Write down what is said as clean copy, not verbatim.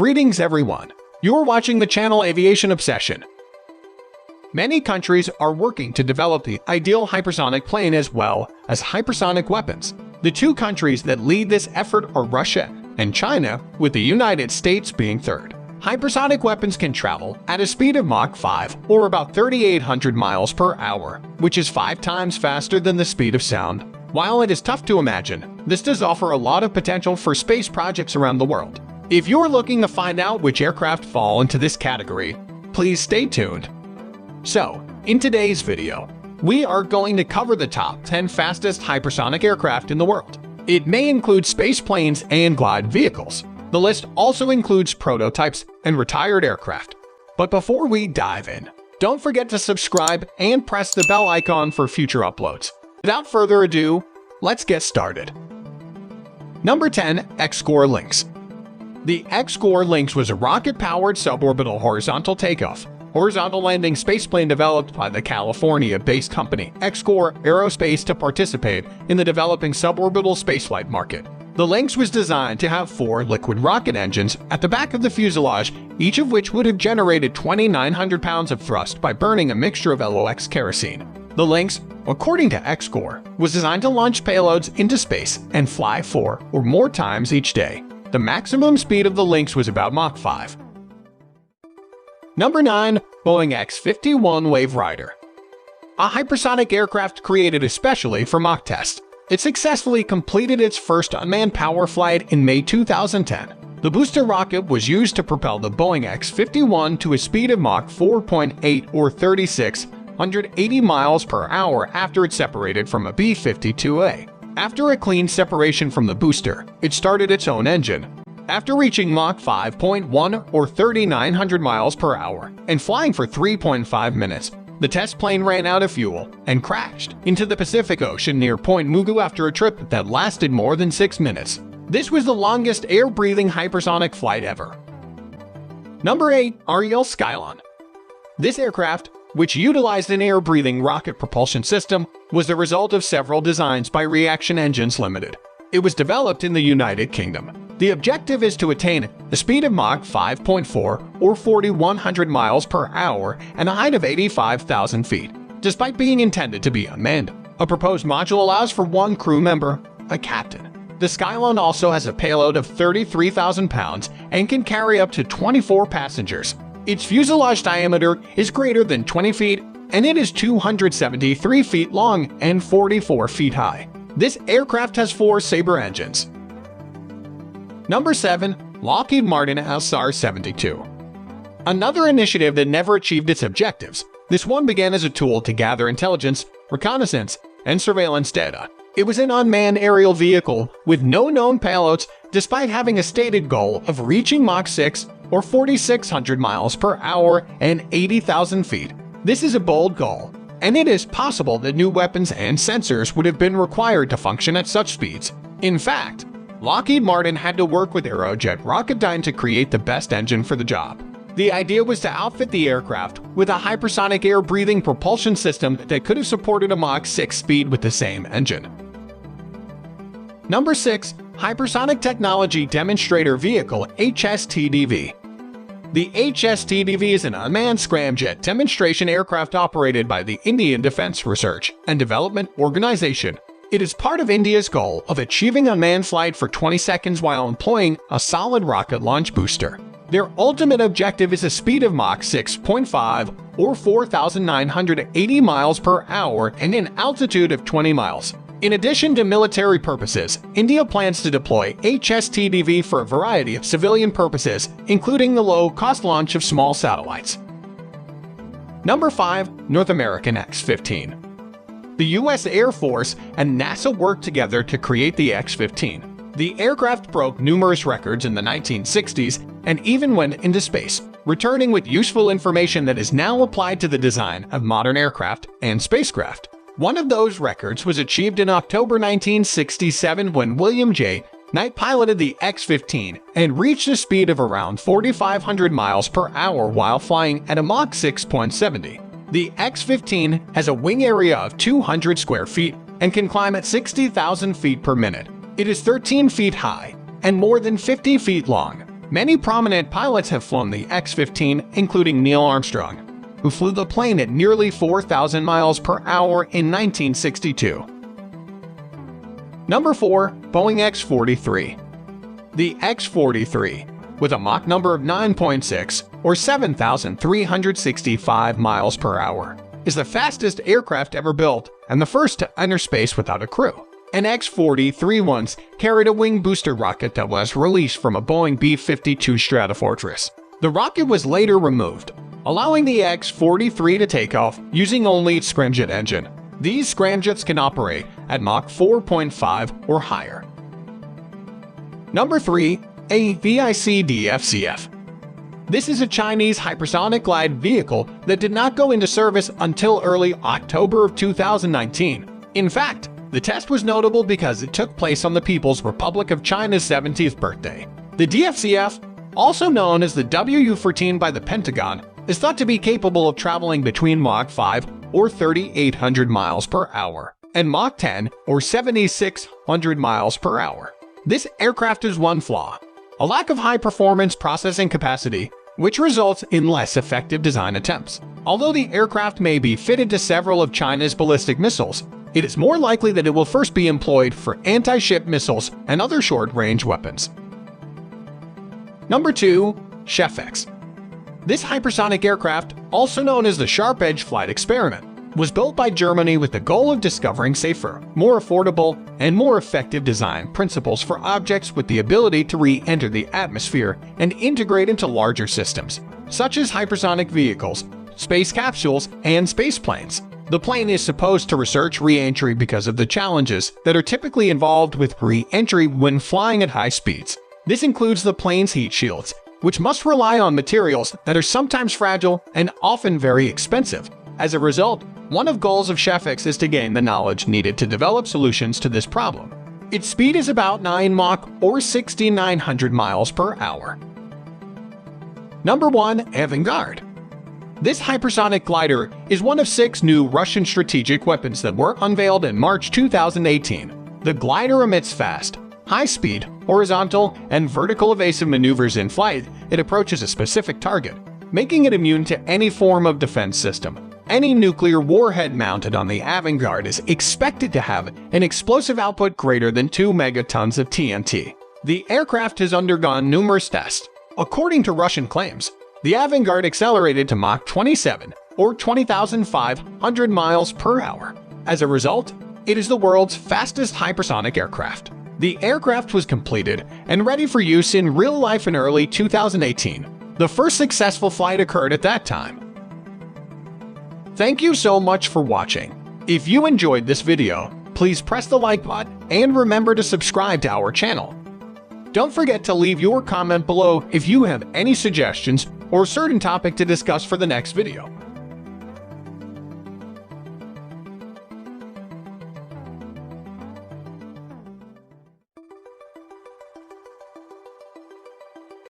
Greetings everyone. You're watching the channel Aviation Obsession. Many countries are working to develop the ideal hypersonic plane as well as hypersonic weapons. The two countries that lead this effort are Russia and China, with the United States being third. Hypersonic weapons can travel at a speed of Mach 5, or about 3,800 miles per hour, which is 5 times faster than the speed of sound. While it is tough to imagine, this does offer a lot of potential for space projects around the world. If you're looking to find out which aircraft fall into this category, please stay tuned. So, in today's video, we are going to cover the top 10 fastest hypersonic aircraft in the world. It may include space planes and glide vehicles. The list also includes prototypes and retired aircraft. But before we dive in, don't forget to subscribe and press the bell icon for future uploads. Without further ado, let's get started. Number 10. XCOR Lynx. The XCOR Lynx was a rocket-powered suborbital horizontal takeoff, horizontal landing spaceplane developed by the California-based company XCOR Aerospace to participate in the developing suborbital spaceflight market. The Lynx was designed to have 4 liquid rocket engines at the back of the fuselage, each of which would have generated 2,900 pounds of thrust by burning a mixture of LOX kerosene. The Lynx, according to XCOR, was designed to launch payloads into space and fly 4 or more times each day. The maximum speed of the Lynx was about Mach 5. Number 9. Boeing X-43 Wave Rider. A hypersonic aircraft created especially for Mach tests. It successfully completed its first unmanned power flight in May 2010. The booster rocket was used to propel the Boeing X-43 to a speed of Mach 4.8 or 3,680 miles per hour after it separated from a B-52A. After a clean separation from the booster, it started its own engine. After reaching Mach 5.1 or 3,900 miles per hour and flying for 3.5 minutes, the test plane ran out of fuel and crashed into the Pacific Ocean near Point Mugu after a trip that lasted more than 6 minutes. This was the longest air-breathing hypersonic flight ever. Number 8. REL Skylon. This aircraft, which utilized an air-breathing rocket propulsion system, was the result of several designs by Reaction Engines Limited. It was developed in the United Kingdom. The objective is to attain a speed of Mach 5.4 or 4,100 miles per hour and a height of 85,000 feet. Despite being intended to be unmanned, a proposed module allows for 1 crew member, a captain. The Skylon also has a payload of 33,000 pounds and can carry up to 24 passengers. Its fuselage diameter is greater than 20 feet, and it is 273 feet long and 44 feet high. This aircraft has 4 Sabre engines. Number 7. Lockheed Martin SR-72. Another initiative that never achieved its objectives. This one began as a tool to gather intelligence, reconnaissance, and surveillance data. It was an unmanned aerial vehicle with no known payloads, despite having a stated goal of reaching Mach 6 or 4,600 miles per hour and 80,000 feet. This is a bold goal, and it is possible that new weapons and sensors would have been required to function at such speeds. In fact, Lockheed Martin had to work with Aerojet Rocketdyne to create the best engine for the job. The idea was to outfit the aircraft with a hypersonic air-breathing propulsion system that could have supported a Mach 6 speed with the same engine. Number 6. Hypersonic Technology Demonstrator Vehicle HSTDV. The HSTDV is an unmanned scramjet demonstration aircraft operated by the Indian Defence Research and Development Organization. It is part of India's goal of achieving unmanned flight for 20 seconds while employing a solid rocket launch booster. Their ultimate objective is a speed of Mach 6.5 or 4,980 miles per hour and an altitude of 20 miles. In addition to military purposes, India plans to deploy HSTDV for a variety of civilian purposes, including the low-cost launch of small satellites. Number 5. North American X-15. The U.S. Air Force and NASA worked together to create the X-15. The aircraft broke numerous records in the 1960s and even went into space, returning with useful information that is now applied to the design of modern aircraft and spacecraft. One of those records was achieved in October 1967 when William J. Knight piloted the X-15 and reached a speed of around 4,500 miles per hour while flying at a Mach 6.70. The X-15 has a wing area of 200 square feet and can climb at 60,000 feet per minute. It is 13 feet high and more than 50 feet long. Many prominent pilots have flown the X-15, including Neil Armstrong, who flew the plane at nearly 4,000 miles per hour in 1962. Number 4. Boeing X-43. The X-43, with a Mach number of 9.6 or 7,365 miles per hour, is the fastest aircraft ever built and the first to enter space without a crew. An X-43 once carried a wing booster rocket that was released from a Boeing B-52 Stratofortress. The rocket was later removed, allowing the X-43 to take off using only its scramjet engine. These scramjets can operate at Mach 4.5 or higher. Number 3. AVIC DFCF. This is a Chinese hypersonic glide vehicle that did not go into service until early October of 2019. In fact, the test was notable because it took place on the People's Republic of China's 70th birthday. The DFCF, also known as the WU-14 by the Pentagon, is thought to be capable of traveling between Mach 5 or 3,800 miles per hour and Mach 10 or 7,600 miles per hour. This aircraft has one flaw: a lack of high-performance processing capacity, which results in less effective design attempts. Although the aircraft may be fitted to several of China's ballistic missiles, it is more likely that it will first be employed for anti-ship missiles and other short-range weapons. Number 2. SHEFEX. This hypersonic aircraft, also known as the Sharp Edge Flight Experiment, was built by Germany with the goal of discovering safer, more affordable, and more effective design principles for objects with the ability to re-enter the atmosphere and integrate into larger systems, such as hypersonic vehicles, space capsules, and spaceplanes. The plane is supposed to research re-entry because of the challenges that are typically involved with re-entry when flying at high speeds. This includes the plane's heat shields, which must rely on materials that are sometimes fragile and often very expensive. As a result, one of the goals of SHEFEX is to gain the knowledge needed to develop solutions to this problem. Its speed is about 9 Mach or 6,900 miles per hour. Number 1. Avangard. This hypersonic glider is one of 6 new Russian strategic weapons that were unveiled in March 2018. The glider emits fast, high-speed, horizontal, and vertical evasive maneuvers in flight. It approaches a specific target, making it immune to any form of defense system. Any nuclear warhead mounted on the Avangard is expected to have an explosive output greater than 2 megatons of TNT. The aircraft has undergone numerous tests. According to Russian claims, the Avangard accelerated to Mach 27, or 20,500 miles per hour. As a result, it is the world's fastest hypersonic aircraft. The aircraft was completed and ready for use in real life in early 2018. The first successful flight occurred at that time. Thank you so much for watching. If you enjoyed this video, please press the like button and remember to subscribe to our channel. Don't forget to leave your comment below if you have any suggestions or certain topic to discuss for the next video.